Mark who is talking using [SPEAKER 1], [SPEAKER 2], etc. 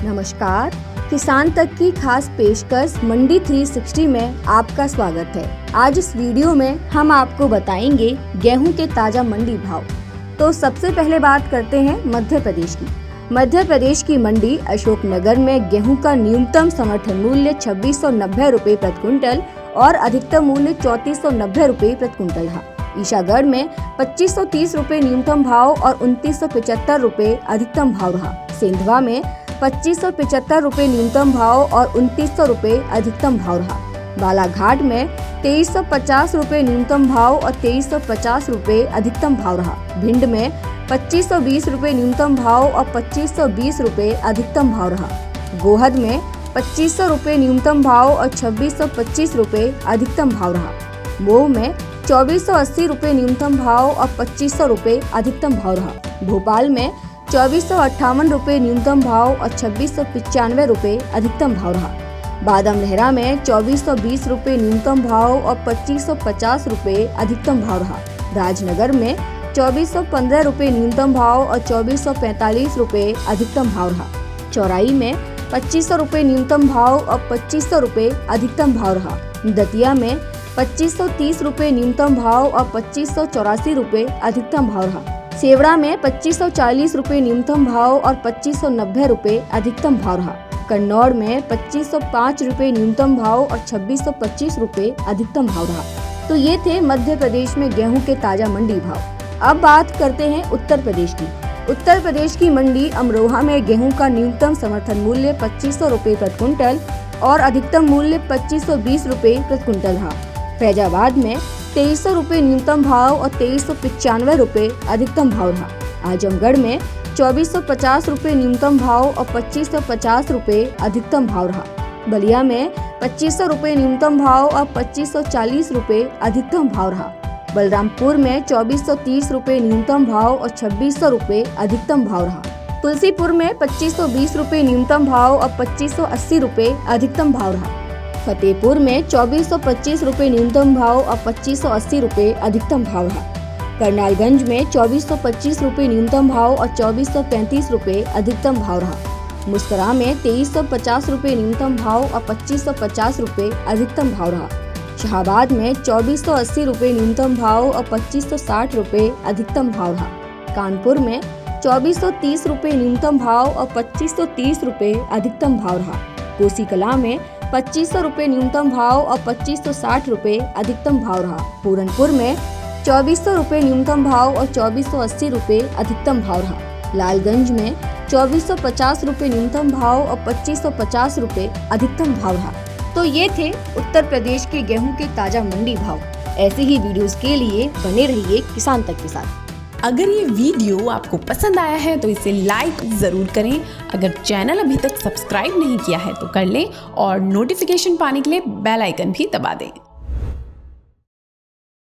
[SPEAKER 1] नमस्कार, किसान तक की खास पेशकश मंडी 360 में आपका स्वागत है। आज इस वीडियो में हम आपको बताएंगे गेहूं के ताजा मंडी भाव। तो सबसे पहले बात करते हैं मध्य प्रदेश की। मध्य प्रदेश की मंडी अशोकनगर में गेहूं का न्यूनतम समर्थन मूल्य 2690 रुपए प्रति क्विंटल और अधिकतम मूल्य 3490 रुपए प्रति क्विंटल रहा। ईशागढ़ में 2530 रुपए न्यूनतम भाव और 2975 रुपए अधिकतम भाव रहा। सिंधवा में 2575 रुपए न्यूनतम भाव और 2900 रुपए अधिकतम भाव रहा। बालाघाट में 2350 रुपए न्यूनतम भाव और 2350 रुपए अधिकतम भाव रहा। भिंड में 2520 रुपए न्यूनतम भाव और 2520 रुपए अधिकतम भाव रहा। गोहद में 2500 रुपए न्यूनतम भाव और 2625 रुपए अधिकतम भाव रहा। मऊ में 2480 रुपए न्यूनतम भाव और 2500 रुपए अधिकतम भाव रहा। भोपाल में 2458 रुपए न्यूनतम भाव और 2695 रुपए अधिकतम भाव रहा। बादाम लहरा में 2420 रुपए न्यूनतम भाव और 2550 रुपए अधिकतम भाव रहा। राजनगर में 2415 रुपए न्यूनतम भाव और 2445 रुपए अधिकतम भाव रहा। चौराई में 2500 रुपए न्यूनतम भाव और 2500 रुपए अधिकतम भाव रहा। दतिया में 2530 रुपए न्यूनतम भाव और 2584 रुपए अधिकतम भाव रहा। सेवड़ा में 2540 रुपए न्यूनतम भाव और 2590 रुपए अधिकतम भाव रहा। कन्नौर में 2505 रुपए न्यूनतम भाव और 2625 रुपए अधिकतम भाव रहा। तो ये थे मध्य प्रदेश में गेहूं के ताजा मंडी भाव। अब बात करते हैं उत्तर प्रदेश की। उत्तर प्रदेश की मंडी अमरोहा में गेहूं का न्यूनतम समर्थन मूल्य 2500 रुपए प्रति क्विंटल और अधिकतम मूल्य 2520 रुपए प्रति क्विंटल रहा। फैजाबाद में 2300 रुपए न्यूनतम भाव और 2395 रुपए अधिकतम भाव रहा। आजमगढ़ में 2450 रुपए न्यूनतम भाव और 2550 रुपए अधिकतम भाव रहा। बलिया में 2500 रुपए न्यूनतम भाव और 2540 रुपए अधिकतम भाव रहा। बलरामपुर में 2430 रुपए न्यूनतम भाव और 2600 रुपए अधिकतम भाव रहा। तुलसीपुर में 2520 रुपए न्यूनतम भाव और 2580 रुपए अधिकतम भाव रहा। फतेहपुर में 2425 रुपए न्यूनतम भाव और 2580 रुपए अधिकतम भाव रहा। करनालगंज में 2425 रुपए न्यूनतम भाव और 2435 रुपए अधिकतम भाव रहा। मुस्करा में 2350 रुपए न्यूनतम भाव और 2550 रुपए अधिकतम भाव रहा। शाहाबाद में 2480 रुपए न्यूनतम भाव और 2560 रुपए अधिकतम भाव रहा। कानपुर में 2430 रुपए न्यूनतम भाव और 2530 रुपए अधिकतम भाव रहा। कोसी कलां में 2500 रुपए न्यूनतम भाव और 2560 रुपए अधिकतम भाव रहा। पूरनपुर में 2400 रुपए न्यूनतम भाव और 2480 रुपए अधिकतम भाव रहा। लालगंज में 2450 रुपए न्यूनतम भाव और 2550 रुपए अधिकतम भाव रहा। तो ये थे उत्तर प्रदेश के गेहूं के ताजा मंडी भाव। ऐसे ही वीडियोस के लिए बने रहिए किसान तक के साथ।
[SPEAKER 2] अगर ये वीडियो आपको पसंद आया है तो इसे लाइक ज़रूर करें। अगर चैनल अभी तक सब्सक्राइब नहीं किया है तो कर लें और नोटिफिकेशन पाने के लिए बेल आइकन भी दबा दें।